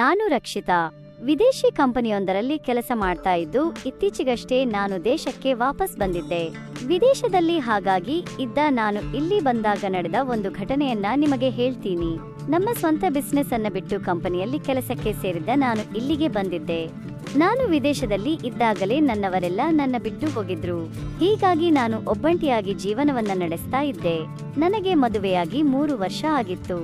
ನಾನು ರಕ್ಷಿತಾ ವಿದೇಶಿ ಕಂಪನಿಯೊಂದರಲ್ಲಿ ಕೆಲಸ ಮಾಡ್ತಾ ಇದ್ದು ಇತ್ತೀಚೆಗಷ್ಟೇ ನಾನು ದೇಶಕ್ಕೆ ವಾಪಸ್ ಬಂದಿದ್ದೆ. ವಿದೇಶದಲ್ಲಿ ಹಾಗಾಗಿ ಇದ್ದ ನಾನು ಇಲ್ಲಿ ಬಂದಾಗ ನಡೆದ ಒಂದು ಘಟನೆಯನ್ನ ನಿಮಗೆ ಹೇಳ್ತೀನಿ. ನಮ್ಮ ಸ್ವಂತ ಬಿಸ್ನೆಸ್ ಅನ್ನ ಬಿಟ್ಟು ಕಂಪನಿಯಲ್ಲಿ ಕೆಲಸಕ್ಕೆ ಸೇರಿದ್ದ ನಾನು ಇಲ್ಲಿಗೆ ಬಂದಿದ್ದೆ. ನಾನು ವಿದೇಶದಲ್ಲಿ ಇದ್ದಾಗಲೇ ನನ್ನವರೆಲ್ಲ ನನ್ನ ಬಿಟ್ಟು ಹೋಗಿದ್ರು. ಹೀಗಾಗಿ ನಾನು ಒಬ್ಬಂಟಿಯಾಗಿ ಜೀವನವನ್ನ ನಡೆಸ್ತಾ ಇದ್ದೆ. ನನಗೆ ಮದುವೆಯಾಗಿ 3 ವರ್ಷ ಆಗಿತ್ತು.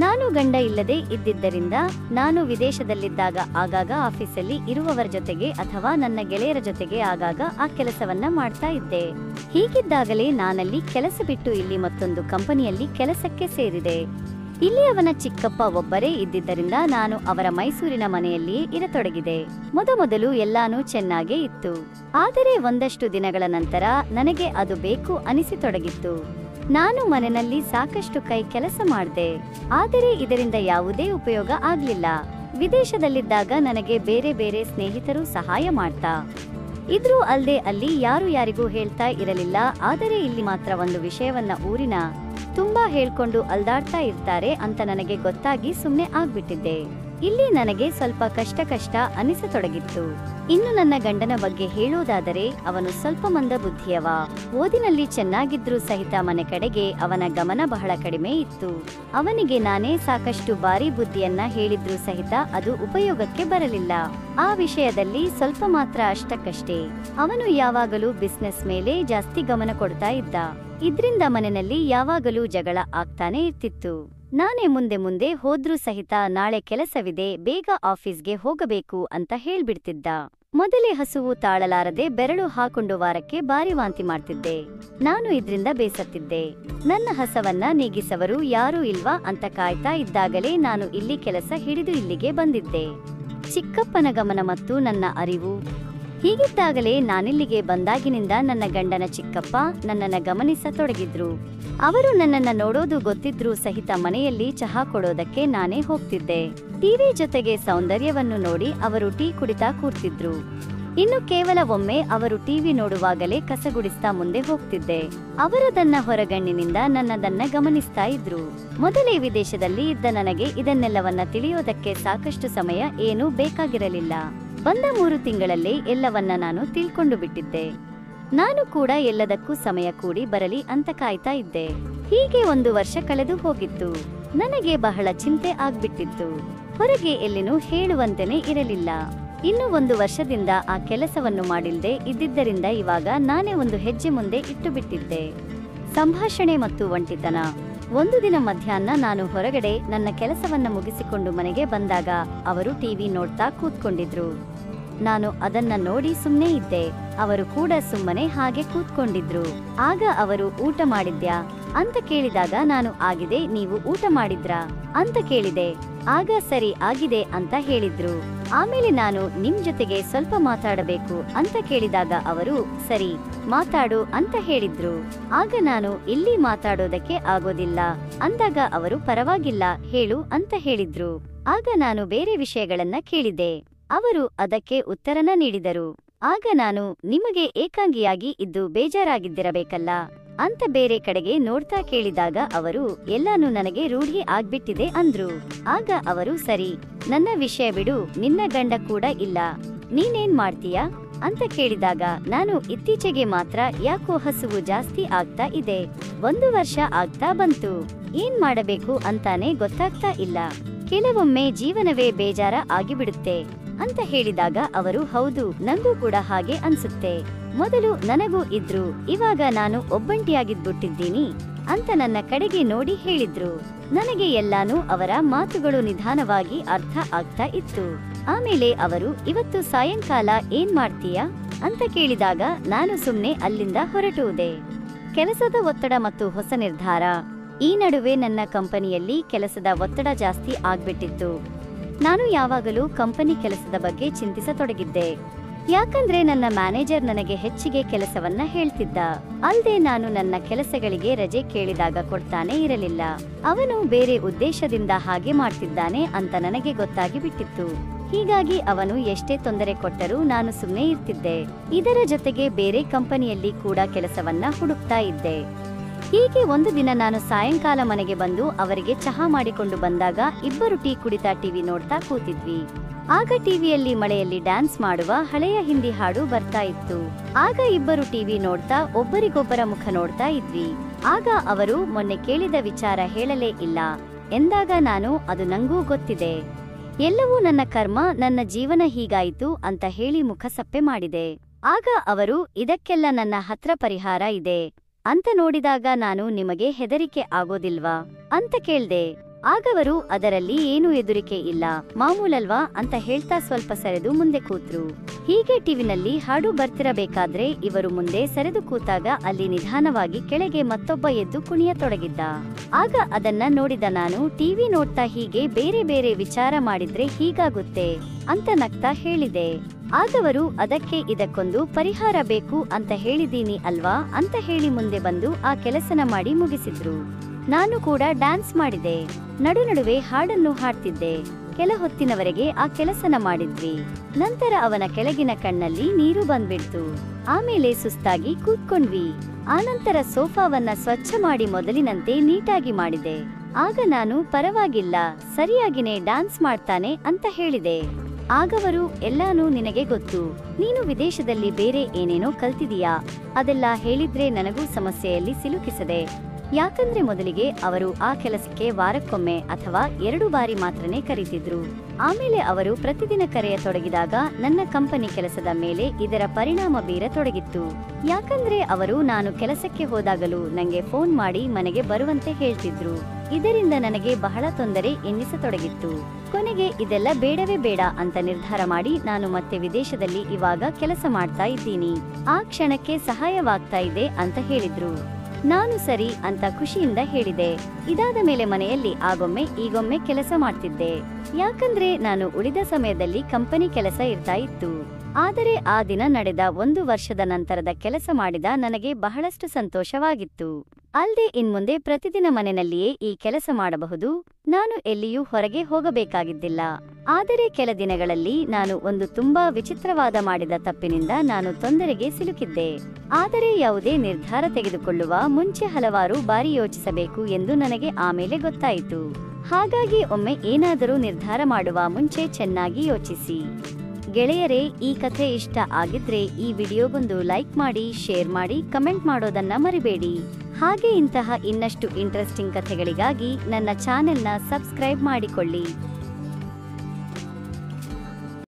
ನಾನು ಗಂಡ ಇಲ್ಲದೆ ಇದ್ದಿದ್ದರಿಂದ ನಾನು ವಿದೇಶದಲ್ಲಿದ್ದಾಗ ಆಗಾಗ ಆಫೀಸಲ್ಲಿ ಇರುವವರ ಜೊತೆಗೆ ಅಥವಾ ನನ್ನ ಗೆಳೆಯರ ಜೊತೆಗೆ ಆಗಾಗ ಆ ಕೆಲಸವನ್ನ ಮಾಡ್ತಾ ಇದ್ದೆ. ಹೀಗಿದ್ದಾಗಲೇ ನಾನಲ್ಲಿ ಕೆಲಸ ಬಿಟ್ಟು ಇಲ್ಲಿ ಮತ್ತೊಂದು ಕಂಪನಿಯಲ್ಲಿ ಕೆಲಸಕ್ಕೆ ಸೇರಿದೆ. ಇಲ್ಲಿ ಅವನ ಚಿಕ್ಕಪ್ಪ ಒಬ್ಬರೇ ಇದ್ದಿದ್ದರಿಂದ ನಾನು ಅವರ ಮೈಸೂರಿನ ಮನೆಯಲ್ಲಿಯೇ ಇರತೊಡಗಿದೆ. ಮೊದಮೊದಲು ಎಲ್ಲಾನು ಚೆನ್ನಾಗೇ ಇತ್ತು. ಆದರೆ ಒಂದಷ್ಟು ದಿನಗಳ ನಂತರ ನನಗೆ ಅದು ಬೇಕು ಅನಿಸಿತೊಡಗಿತ್ತು. ನಾನು ಮನೆಯಲ್ಲಿ ಸಾಕಷ್ಟು ಕೈ ಕೆಲಸ ಮಾಡಿದೆ. ಆದರೆ ಇದರಿಂದ ಯಾವುದೇ ಉಪಯೋಗ ಆಗ್ಲಿಲ್ಲ. ವಿದೇಶದಲ್ಲಿದ್ದಾಗ ನನಗೆ ಬೇರೆ ಬೇರೆ ಸ್ನೇಹಿತರು ಸಹಾಯ ಮಾಡ್ತಾ ಇದ್ರು ಅಲ್ದೆ ಅಲ್ಲಿ ಯಾರಿಗೂ ಹೇಳ್ತಾ ಇರಲಿಲ್ಲ. ಆದರೆ ಇಲ್ಲಿ ಮಾತ್ರ ಒಂದು ವಿಷಯವನ್ನ ಊರಿನ ತುಂಬಾ ಹೇಳ್ಕೊಂಡು ಅಲ್ದಾಡ್ತಾ ಇರ್ತಾರೆ ಅಂತ ನನಗೆ ಗೊತ್ತಾಗಿ ಸುಮ್ನೆ ಆಗ್ಬಿಟ್ಟಿದ್ದೆ. ಇಲ್ಲಿ ನನಗೆ ಸ್ವಲ್ಪ ಕಷ್ಟ ಅನಿಸತೊಡಗಿತ್ತು. ಇನ್ನು ನನ್ನ ಗಂಡನ ಬಗ್ಗೆ ಹೇಳೋದಾದರೆ ಅವನು ಸ್ವಲ್ಪ ಮಂದ ಬುದ್ಧಿಯವ. ಓದಿನಲ್ಲಿ ಚೆನ್ನಾಗಿದ್ರೂ ಸಹಿತ ಮನೆ ಕಡೆಗೆ ಅವನ ಗಮನ ಬಹಳ ಕಡಿಮೆ ಇತ್ತು. ಅವನಿಗೆ ನಾನೇ ಸಾಕಷ್ಟು ಬಾರಿ ಬುದ್ಧಿಯನ್ನ ಹೇಳಿದ್ರೂ ಸಹಿತ ಅದು ಉಪಯೋಗಕ್ಕೆ ಬರಲಿಲ್ಲ. ಆ ವಿಷಯದಲ್ಲಿ ಸ್ವಲ್ಪ ಮಾತ್ರ ಅಷ್ಟಕ್ಕಷ್ಟೇ. ಅವನು ಯಾವಾಗಲೂ ಬಿಸ್ನೆಸ್ ಮೇಲೆ ಜಾಸ್ತಿ ಗಮನ ಕೊಡ್ತಾ ಇದ್ದ. ಇದ್ರಿಂದ ಮನೆಯಲ್ಲಿ ಯಾವಾಗಲೂ ಜಗಳ ಆಗ್ತಾನೆ ಇರ್ತಿತ್ತು. ನಾನೇ ಮುಂದೆ ಹೋದ್ರೂ ಸಹಿತ ನಾಳೆ ಕೆಲಸವಿದೆ, ಬೇಗ ಆಫೀಸ್ಗೆ ಹೋಗಬೇಕು ಅಂತ ಹೇಳ್ಬಿಡ್ತಿದ್ದ. ಮೊದಲೇ ಹಸುವು ತಾಳಲಾರದೆ ಬೆರಳು ಹಾಕೊಂಡು ವಾರಕ್ಕೆ ಬಾರಿ ವಾಂತಿ ಮಾಡ್ತಿದ್ದೆ. ನಾನು ಇದ್ರಿಂದ ಬೇಸತ್ತಿದ್ದೆ. ನನ್ನ ಹಸವನ್ನ ನೀಗಿಸವರು ಯಾರೂ ಇಲ್ವಾ ಅಂತ ಕಾಯ್ತಾ ಇದ್ದಾಗಲೇ ನಾನು ಇಲ್ಲಿ ಕೆಲಸ ಹಿಡಿದು ಇಲ್ಲಿಗೆ ಬಂದಿದ್ದೆ. ಚಿಕ್ಕಪ್ಪನ ಗಮನ ಮತ್ತು ನನ್ನ ಅರಿವು ಹೀಗಿದ್ದಾಗಲೇ ನಾನಿಲ್ಲಿಗೆ ಬಂದಾಗಿನಿಂದ ನನ್ನ ಗಂಡನ ಚಿಕ್ಕಪ್ಪ ನನ್ನನ್ನ ಗಮನಿಸತೊಡಗಿದ್ರು. ಅವರು ನನ್ನನ್ನ ನೋಡೋದು ಗೊತ್ತಿದ್ರೂ ಸಹಿತ ಮನೆಯಲ್ಲಿ ಚಹಾ ಕೊಡೋದಕ್ಕೆ ನಾನೇ ಹೋಗ್ತಿದ್ದೆ. ಟಿವಿ ಜೊತೆಗೆ ಸೌಂದರ್ಯವನ್ನು ನೋಡಿ ಅವರು ಟೀ ಕುಡಿತಾ ಕೂರ್ತಿದ್ರು. ಇನ್ನು ಕೇವಲ ಒಮ್ಮೆ ಅವರು ಟಿವಿ ನೋಡುವಾಗಲೇ ಕಸಗುಡಿಸ್ತಾ ಮುಂದೆ ಹೋಗ್ತಿದ್ದೆ. ಅವರದನ್ನ ಹೊರಗಣ್ಣಿನಿಂದ ನನ್ನದನ್ನ ಗಮನಿಸ್ತಾ ಇದ್ರು. ಮೊದಲೇ ವಿದೇಶದಲ್ಲಿ ಇದ್ದ ನನಗೆ ಇದನ್ನೆಲ್ಲವನ್ನ ತಿಳಿಯೋದಕ್ಕೆ ಸಾಕಷ್ಟು ಸಮಯ ಏನೂ ಬೇಕಾಗಿರಲಿಲ್ಲ. ಬಂದ 3 ತಿಂಗಳಲ್ಲೇ ಎಲ್ಲವನ್ನ ನಾನು ತಿಳ್ಕೊಂಡು ಬಿಟ್ಟಿದ್ದೆ. ನಾನು ಕೂಡ ಎಲ್ಲದಕ್ಕೂ ಸಮಯ ಕೂಡಿ ಬರಲಿ ಅಂತ ಕಾಯ್ತಾ ಇದ್ದೆ. ಹೀಗೆ 1 ವರ್ಷ ಕಳೆದು ಹೋಗಿತ್ತು. ನನಗೆ ಬಹಳ ಚಿಂತೆ ಆಗ್ಬಿಟ್ಟಿತ್ತು. ಹೊರಗೆ ಎಲ್ಲಿನೂ ಹೇಳುವಂತೆನೇ ಇರಲಿಲ್ಲ. ಇನ್ನು 1 ವರ್ಷದಿಂದ ಆ ಕೆಲಸವನ್ನು ಮಾಡಿಲ್ದೆ ಇದ್ದಿದ್ದರಿಂದ ಇವಾಗ ನಾನೇ ಒಂದು ಹೆಜ್ಜೆ ಮುಂದೆ ಇಟ್ಟು ಬಿಟ್ಟಿದ್ದೆ. ಸಂಭಾಷಣೆ ಮತ್ತು ಒಂಟಿತನ. ಒಂದು ದಿನ ಮಧ್ಯಾಹ್ನ ನಾನು ಹೊರಗಡೆ ನನ್ನ ಕೆಲಸವನ್ನ ಮುಗಿಸಿಕೊಂಡು ಮನೆಗೆ ಬಂದಾಗ ಅವರು ಟಿವಿ ನೋಡ್ತಾ ಕೂತ್ಕೊಂಡಿದ್ರು. ನಾನು ಅದನ್ನ ನೋಡಿ ಸುಮ್ನೆ ಇದ್ದೆ. ಅವರು ಕೂಡ ಸುಮ್ಮನೆ ಹಾಗೆ ಕೂತ್ಕೊಂಡಿದ್ರು. ಆಗ ಅವರು ಊಟ ಮಾಡಿದ್ಯಾ ಅಂತ ಕೇಳಿದಾಗ ನಾನು ಆಗಿದೆ, ನೀವು ಊಟ ಮಾಡಿದ್ರಾ ಅಂತ ಕೇಳಿದೆ. ಆಗ ಸರಿ ಆಗಿದೆ ಅಂತ ಹೇಳಿದ್ರು. ಆಮೇಲೆ ನಾನು ನಿಮ್ ಜೊತೆಗೆ ಸ್ವಲ್ಪ ಮಾತಾಡಬೇಕು ಅಂತ ಕೇಳಿದಾಗ ಅವರು ಸರಿ ಮಾತಾಡು ಅಂತ ಹೇಳಿದ್ರು. ಆಗ ನಾನು ಇಲ್ಲಿ ಮಾತಾಡೋದಕ್ಕೆ ಆಗೋದಿಲ್ಲ ಅಂದಾಗ ಅವರು ಪರವಾಗಿಲ್ಲ ಹೇಳು ಅಂತ ಹೇಳಿದ್ರು. ಆಗ ನಾನು ಬೇರೆ ವಿಷಯಗಳನ್ನ ಕೇಳಿದೆ. ಅವರು ಅದಕ್ಕೆ ಉತ್ತರನ ನೀಡಿದರು. ಆಗ ನಾನು ನಿಮಗೆ ಏಕಾಂಗಿಯಾಗಿ ಇದ್ದು ಬೇಜಾರಾಗಿದ್ದಿರಬೇಕಲ್ಲ ಅಂತ ಬೇರೆ ಕಡೆಗೆ ನೋಡ್ತಾ ಕೇಳಿದಾಗ ಅವರು ಎಲ್ಲಾನು ನನಗೆ ರೂಢಿ ಆಗ್ಬಿಟ್ಟಿದೆ ಅಂದ್ರು. ಆಗ ಅವರು ಸರಿ ನನ್ನ ವಿಷಯ ಬಿಡು, ನಿನ್ನ ಗಂಡ ಕೂಡ ಇಲ್ಲ, ನೀನೇನ್ ಮಾಡ್ತೀಯಾ ಅಂತ ಕೇಳಿದಾಗ ನಾನು ಇತ್ತೀಚೆಗೆ ಮಾತ್ರ ಯಾಕೋ ಹಸುವು ಜಾಸ್ತಿ ಆಗ್ತಾ ಇದೆ. 1 ವರ್ಷ ಆಗ್ತಾ ಬಂತು. ಏನ್ ಮಾಡಬೇಕು ಅಂತಾನೆ ಗೊತ್ತಾಗ್ತಾ ಇಲ್ಲ. ಕೆಲವೊಮ್ಮೆ ಜೀವನವೇ ಬೇಜಾರ ಆಗಿಬಿಡುತ್ತೆ ಅಂತ ಹೇಳಿದಾಗ ಅವರು ಹೌದು, ನಂಗೂ ಕೂಡ ಹಾಗೆ ಅನ್ಸುತ್ತೆ. ಮೊದಲು ನನಗೂ ಇದ್ರು, ಇವಾಗ ನಾನು ಒಬ್ಬಂಟಿಯಾಗಿದ್ಬಿಟ್ಟಿದ್ದೀನಿ ಅಂತ ನನ್ನ ಕಡೆಗೆ ನೋಡಿ ಹೇಳಿದ್ರು. ನನಗೆ ಎಲ್ಲಾನು ಅವರ ಮಾತುಗಳು ನಿಧಾನವಾಗಿ ಅರ್ಥ ಆಗ್ತಾ ಇತ್ತು. ಆಮೇಲೆ ಅವರು ಇವತ್ತು ಸಾಯಂಕಾಲ ಏನ್ ಮಾಡ್ತೀಯಾ ಅಂತ ಕೇಳಿದಾಗ ನಾನು ಸುಮ್ನೆ ಅಲ್ಲಿಂದ ಹೊರಟುವುದೆ. ಕೆಲಸದ ಒತ್ತಡ ಮತ್ತು ಹೊಸ ನಿರ್ಧಾರ. ಈ ನಡುವೆ ನನ್ನ ಕಂಪನಿಯಲ್ಲಿ ಕೆಲಸದ ಒತ್ತಡ ಜಾಸ್ತಿ ಆಗ್ಬಿಟ್ಟಿತ್ತು. ನಾನು ಯಾವಾಗಲೂ ಕಂಪನಿ ಕೆಲಸದ ಬಗ್ಗೆ ಚಿಂತಿಸತೊಡಗಿದ್ದೆ. ಯಾಕಂದ್ರೆ ನನ್ನ ಮ್ಯಾನೇಜರ್ ನನಗೆ ಹೆಚ್ಚಿಗೆ ಕೆಲಸವನ್ನ ಹೇಳ್ತಿದ್ದ. ಅಲ್ದೆ ನಾನು ನನ್ನ ಕೆಲಸಗಳಿಗೆ ರಜೆ ಕೇಳಿದಾಗ ಕೊಡ್ತಾನೆ ಇರಲಿಲ್ಲ. ಅವನು ಬೇರೆ ಉದ್ದೇಶದಿಂದ ಹಾಗೆ ಮಾಡ್ತಿದ್ದಾನೆ ಅಂತ ನನಗೆ ಗೊತ್ತಾಗಿ ಬಿಟ್ಟಿತ್ತು. ಹೀಗಾಗಿ ಅವನು ಎಷ್ಟೇ ತೊಂದರೆ ಕೊಟ್ಟರೂ ನಾನು ಸುಮ್ಮನೆ ಇರ್ತಿದ್ದೆ. ಇದರ ಜೊತೆಗೆ ಬೇರೆ ಕಂಪನಿಯಲ್ಲಿ ಕೂಡ ಕೆಲಸವನ್ನ ಹುಡುಕ್ತಾ ಇದ್ದೆ. ಹೀಗೆ ಒಂದು ದಿನ ನಾನು ಸಾಯಂಕಾಲ ಮನೆಗೆ ಬಂದು ಅವರಿಗೆ ಚಹಾ ಮಾಡಿಕೊಂಡು ಬಂದಾಗ ಇಬ್ಬರು ಟೀ ಕುಡಿತಾ ಟಿವಿ ನೋಡ್ತಾ ಕೂತಿದ್ವಿ. ಆಗ ಟಿವಿಯಲ್ಲಿ ಮಳೆಯಲ್ಲಿ ಡ್ಯಾನ್ಸ್ ಮಾಡುವ ಹಳೆಯ ಹಿಂದಿ ಹಾಡು ಬರ್ತಾ ಇತ್ತು. ಆಗ ಇಬ್ಬರು ಟಿವಿ ನೋಡ್ತಾ ಒಬ್ಬರಿಗೊಬ್ಬರ ಮುಖ ನೋಡ್ತಾ ಇದ್ವಿ. ಆಗ ಅವರು ಮೊನ್ನೆ ಕೇಳಿದ ವಿಚಾರ ಹೇಳಲೇ ಇಲ್ಲ ಎಂದಾಗ ನಾನು ಅದು ನಂಗೂ ಗೊತ್ತಿದೆ, ಎಲ್ಲವೂ ನನ್ನ ಕರ್ಮ, ನನ್ನ ಜೀವನ ಹೀಗಾಯಿತು ಅಂತ ಹೇಳಿ ಮುಖ ಸಪ್ಪೆ ಮಾಡಿದೆ. ಆಗ ಅವರು ಇದಕ್ಕೆಲ್ಲ ನನ್ನ ಹತ್ರ ಪರಿಹಾರ ಇದೆ ಅಂತ ನೋಡಿದಾಗ ನಾನು ನಿಮಗೆ ಹೆದರಿಕೆ ಆಗೋದಿಲ್ವಾ ಅಂತ ಕೇಳ್ದೆ. ಆಗವರು ಅದರಲ್ಲಿ ಏನೂ ಎದುರಿಕೆ ಇಲ್ಲ, ಮಾಮೂಲಲ್ವಾ ಅಂತ ಹೇಳ್ತಾ ಸ್ವಲ್ಪ ಸರಿದು ಮುಂದೆ ಕೂತ್ರು. ಹೀಗೆ ಟಿವಿನಲ್ಲಿ ಹಾಡು ಬರ್ತಿರಬೇಕಾದ್ರೆ ಇವರು ಮುಂದೆ ಸರಿದು ಕೂತಾಗ ಅಲ್ಲಿ ನಿಧಾನವಾಗಿ ಕೆಳಗೆ ಮತ್ತೊಬ್ಬ ಎದ್ದು ಕುಣಿಯತೊಡಗಿದ್ದ. ಆಗ ಅದನ್ನ ನೋಡಿದ ನಾನು ಟಿವಿ ನೋಡ್ತಾ ಹೀಗೆ ಬೇರೆ ಬೇರೆ ವಿಚಾರ ಮಾಡಿದ್ರೆ ಹೀಗಾಗುತ್ತೆ ಅಂತ ನಗ್ತಾ ಹೇಳಿದೆ. ಆಗವರು ಅದಕ್ಕೆ ಇದಕ್ಕೊಂದು ಪರಿಹಾರ ಬೇಕು ಅಂತ ಹೇಳಿದೀನಿ ಅಲ್ವಾ ಅಂತ ಹೇಳಿ ಮುಂದೆ ಬಂದು ಆ ಕೆಲಸನ ಮಾಡಿ ಮುಗಿಸಿದ್ರು. ನಾನು ಕೂಡ ಡ್ಯಾನ್ಸ್ ಮಾಡಿದೆ, ನಡುವೆ ಹಾಡನ್ನು ಹಾಡ್ತಿದ್ದೆ. ಕೆಲ ಹೊತ್ತಿನವರೆಗೆ ಆ ಕೆಲಸನ ಮಾಡಿದ್ವಿ. ನಂತರ ಅವನ ಕೆಳಗಿನ ಕಣ್ಣಲ್ಲಿ ನೀರು ಬಂದ್ಬಿಡ್ತು. ಆಮೇಲೆ ಸುಸ್ತಾಗಿ ಕೂತ್ಕೊಂಡ್ವಿ. ಆನಂತರ ಸೋಫಾವನ್ನ ಸ್ವಚ್ಛ ಮಾಡಿ ಮೊದಲಿನಂತೆ ನೀಟಾಗಿ ಮಾಡಿದೆ. ಆಗ ನಾನು ಪರವಾಗಿಲ್ಲ, ಸರಿಯಾಗಿನೇ ಡ್ಯಾನ್ಸ್ ಮಾಡ್ತಾನೆ ಅಂತ ಹೇಳಿದೆ. ಆಗವರು ಎಲ್ಲಾನು ನಿನಗೆ ಗೊತ್ತು, ನೀನು ವಿದೇಶದಲ್ಲಿ ಬೇರೆ ಏನೇನೋ ಕಲ್ತಿದೀಯಾ, ಅದೆಲ್ಲ ಹೇಳಿದ್ರೆ ನನಗೂ ಸಮಸ್ಯೆಯಲ್ಲಿ ಸಿಲುಕಿಸದೆ. ಯಾಕಂದ್ರೆ ಮೊದಲಿಗೆ ಅವರು ಆ ಕೆಲಸಕ್ಕೆ ವಾರಕ್ಕೊಮ್ಮೆ ಅಥವಾ 2 ಬಾರಿ ಮಾತ್ರನೇ ಕರೀತಿದ್ರು. ಆಮೇಲೆ ಅವರು ಪ್ರತಿದಿನ ಕರೆಯತೊಡಗಿದಾಗ ನನ್ನ ಕಂಪನಿ ಕೆಲಸದ ಮೇಲೆ ಇದರ ಪರಿಣಾಮ ಬೀರತೊಡಗಿತ್ತು. ಯಾಕಂದ್ರೆ ಅವರು ನಾನು ಕೆಲಸಕ್ಕೆ ಹೋದಾಗಲೂ ನಂಗೆ ಫೋನ್ ಮಾಡಿ ಮನೆಗೆ ಬರುವಂತೆ ಹೇಳ್ತಿದ್ರು. ಇದರಿಂದ ನನಗೆ ಬಹಳ ತೊಂದರೆ ಎನ್ನಿಸತೊಡಗಿತ್ತು. ಕೊನೆಗೆ ಇದೆಲ್ಲ ಬೇಡವೇ ಬೇಡ ಅಂತ ನಿರ್ಧಾರ ಮಾಡಿ ನಾನು ಮತ್ತೆ ವಿದೇಶದಲ್ಲಿ ಇವಾಗ ಕೆಲಸ ಮಾಡ್ತಾ ಇದ್ದೀನಿ. ಆ ಕ್ಷಣಕ್ಕೆ ಸಹಾಯವಾಗ್ತಾ ಇದೆ ಅಂತ ಹೇಳಿದ್ರು. ನಾನು ಸರಿ ಅಂತ ಖುಷಿಯಿಂದ ಹೇಳಿದೆ. ಇದಾದ ಮೇಲೆ ಮನೆಯಲ್ಲಿ ಆಗೊಮ್ಮೆ ಈಗೊಮ್ಮೆ ಕೆಲಸ ಮಾಡ್ತಿದ್ದೆ. ಯಾಕಂದ್ರೆ ನಾನು ಉಳಿದ ಸಮಯದಲ್ಲಿ ಕಂಪನಿ ಕೆಲಸ ಇರ್ತಾ ಇತ್ತು. ಆದರೆ ಆ ದಿನ ನಡೆದ 1 ವರ್ಷದ ನಂತರದ ಕೆಲಸ ಮಾಡಿದ ನನಗೆ ಬಹಳಷ್ಟು ಸಂತೋಷವಾಗಿತ್ತು. ಅಲ್ದೆ ಇನ್ಮುಂದೆ ಪ್ರತಿದಿನ ಮನೆಯಲ್ಲಿಯೇ ಈ ಕೆಲಸ ಮಾಡಬಹುದು, ನಾನು ಎಲ್ಲಿಯೂ ಹೊರಗೆ ಹೋಗಬೇಕಾಗಿದ್ದಿಲ್ಲ. ಆದರೆ ಕೆಲ ದಿನಗಳಲ್ಲಿ ನಾನು ಒಂದು ತುಂಬಾ ವಿಚಿತ್ರವಾದ ಮಾಡಿದ ತಪ್ಪಿನಿಂದ ನಾನು ತೊಂದರೆಗೆ ಸಿಲುಕಿದ್ದೆ. ಆದರೆ ಯಾವುದೇ ನಿರ್ಧಾರ ತೆಗೆದುಕೊಳ್ಳುವ ಮುಂಚೆ ಹಲವಾರು ಬಾರಿ ಯೋಚಿಸಬೇಕು ಎಂದು ನನಗೆ ಆಮೇಲೆ ಗೊತ್ತಾಯಿತು. ಹಾಗಾಗಿ ಒಮ್ಮೆ ಏನಾದರೂ ನಿರ್ಧಾರ ಮಾಡುವ ಮುಂಚೆ ಚೆನ್ನಾಗಿ ಯೋಚಿಸಿ. ಗೆಳೆಯರೇ, ಈ ಕಥೆ ಇಷ್ಟ ಆಗಿದ್ರೆ ಈ ವಿಡಿಯೋಗೊಂದು ಲೈಕ್ ಮಾಡಿ, ಶೇರ್ ಮಾಡಿ, ಕಮೆಂಟ್ ಮಾಡೋದನ್ನ ಮರಿಬೇಡಿ. ಹಾಗೆ ಇಂತಹ ಇನ್ನಷ್ಟು ಇಂಟ್ರೆಸ್ಟಿಂಗ್ ಕಥೆಗಳಿಗಾಗಿ ನನ್ನ ಚಾನೆಲ್ನ ಸಬ್ಸ್ಕ್ರೈಬ್ ಮಾಡಿಕೊಳ್ಳಿ.